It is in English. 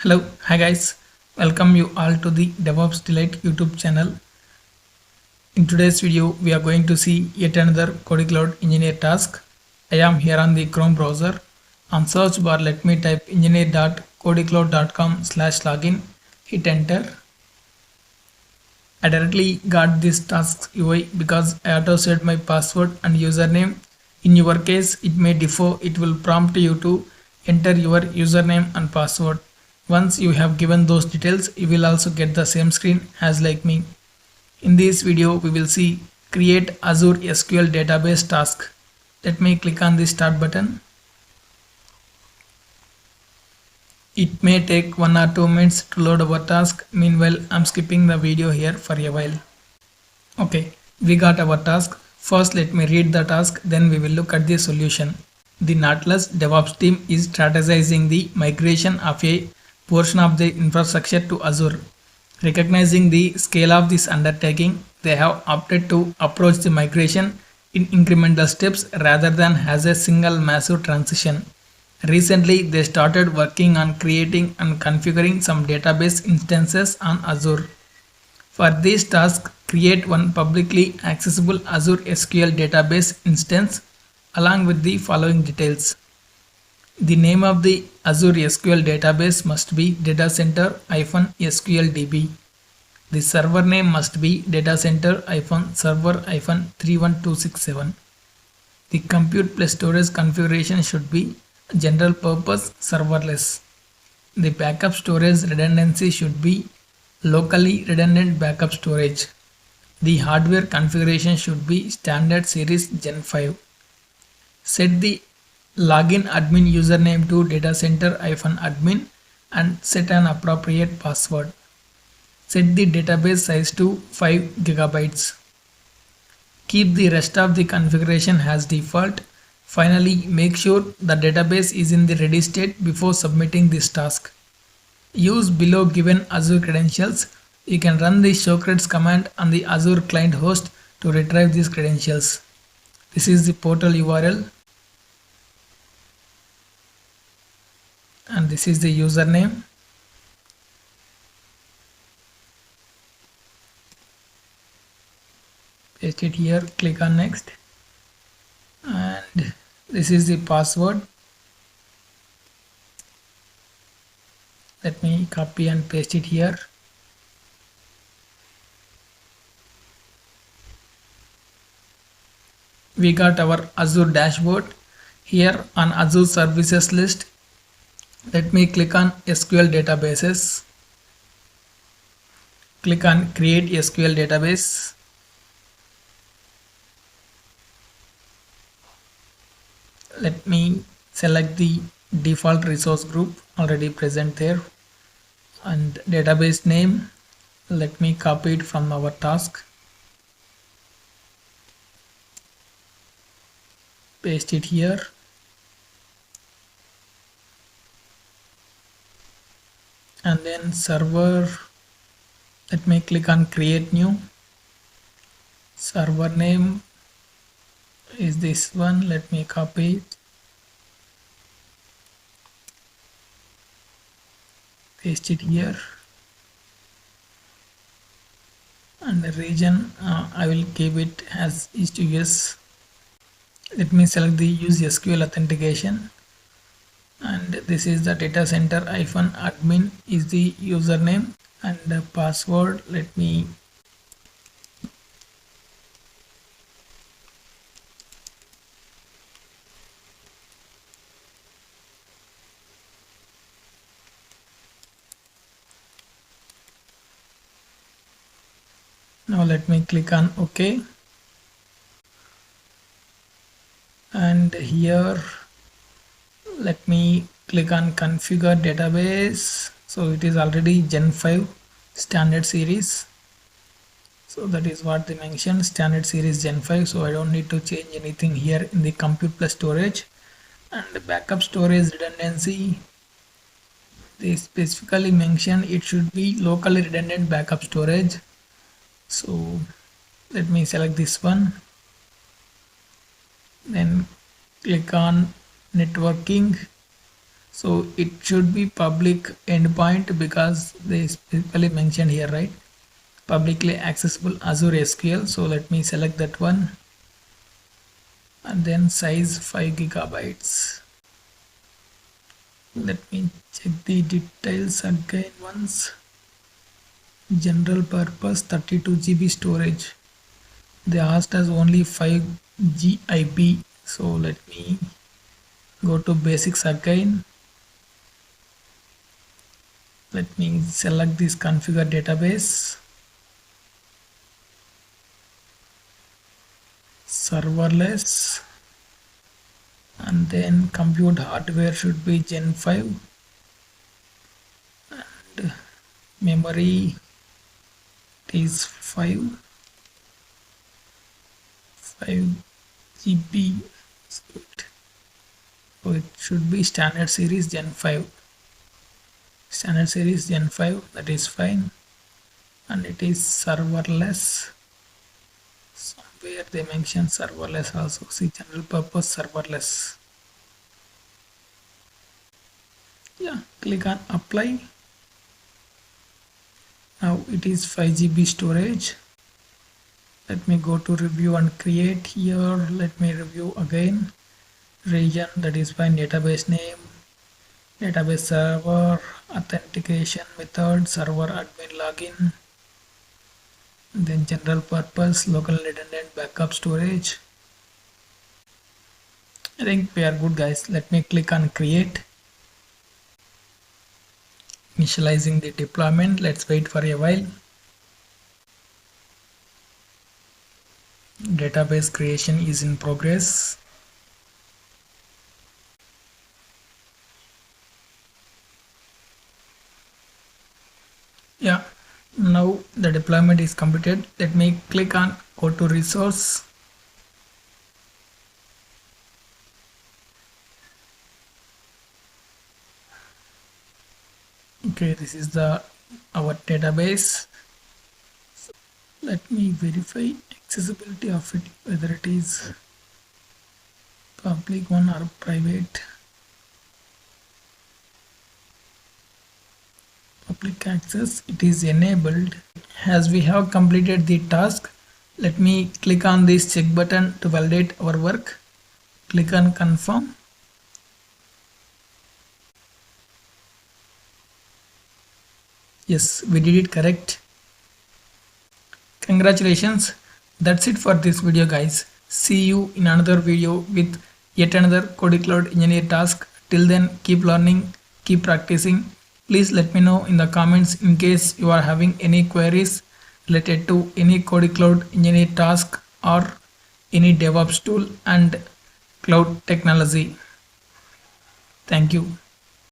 Hello, hi guys. Welcome you all to the Devops Delight YouTube channel. In today's video, we are going to see yet another Cloud engineer task. I am here on the Chrome browser. On search bar, let me type engineer.codicloud.com/login. Hit enter. I directly got this task UI because I auto set my password and username. In your case, it may differ. It will prompt you to enter your username and password. Once you have given those details, you will also get the same screen as like me. In this video, we will see create Azure SQL database task. Let me click on the start button. It may take 1 or 2 minutes to load our task. Meanwhile, I'm skipping the video here for a while. Okay, we got our task. First, let me read the task, then we will look at the solution. The Nautilus Devops team is strategizing the migration of a portion of the infrastructure to Azure. Recognizing the scale of this undertaking, they have opted to approach the migration in incremental steps rather than as a single massive transition. Recently, they started working on creating and configuring some database instances on Azure. For this task, create one publicly accessible Azure SQL database instance along with the following details. The name of the Azure SQL database must be datacenter-SQLDB. The server name must be datacenter-server-31267. The compute plus storage configuration should be general purpose serverless. The backup storage redundancy should be locally redundant backup storage. The hardware configuration should be standard series Gen 5. Set the login admin username to datacenter-admin and set an appropriate password. Set the database size to 5 GB. Keep the rest of the configuration as default. Finally, make sure the database is in the ready state before submitting this task. Use below given Azure credentials. You can run the showcreds command on the Azure client host to retrieve these credentials. This is the portal URL and this is the username. Paste it here, click on next, and this is the password. Let me copy and paste it here. We got our Azure dashboard here on Azure services list. Let me click on SQL databases. Click on create SQL database. Let me select the default resource group already present there and database name. Let me copy it from our task. Paste it here. And then server, let me click on create new. Server name is this one. Let me copy it. Paste it here. And the region, I will keep it as East US. Let me select the use SQL authentication. And this is the datacenter-admin is the username and the password. Let me now let me click on OK, and here let me click on configure database. So it is already Gen 5 standard series, so that is what they mentioned, standard series Gen 5. So I don't need to change anything here in the compute plus storage. And the backup storage redundancy, they specifically mention it should be locally redundant backup storage. So let me select this one, then click on networking. So it should be public endpoint because they specifically mentioned here, right? Publicly accessible Azure SQL. So let me select that one, and then size 5 gigabytes. Let me check the details again once. General purpose 32 GB storage. They asked us only 5 GB. So let me go to basics again. Let me select this configure database, serverless, and then compute hardware should be Gen 5, and memory is 5 GB. So it should be standard series Gen 5. Standard series Gen 5, that is fine. And it is serverless. Somewhere they mention serverless also. See, general purpose serverless. Yeah, click on apply. Now it is 5 GB storage. Let me go to review and create here. Let me review again. Region, that is fine. Database name, database server, authentication method, server admin login, then general purpose, local redundant backup storage. I think we are good, guys. Let me click on create. Initializing the deployment. Let's wait for a while. Database creation is in progress. Yeah, now the deployment is completed. Let me click on go to resource. Okay, this is the our database. Let me verify accessibility of it, whether it is public one or private. Public access, it is enabled. As we have completed the task, let me click on this check button to validate our work. Click on confirm. Yes, we did it correct. Congratulations. That's it for this video, guys. See you in another video with yet another Code Cloud engineer task. Till then, keep learning, keep practicing. Please let me know in the comments in case you are having any queries related to any Code Cloud engineer task or any Devops tool and cloud technology. Thank you.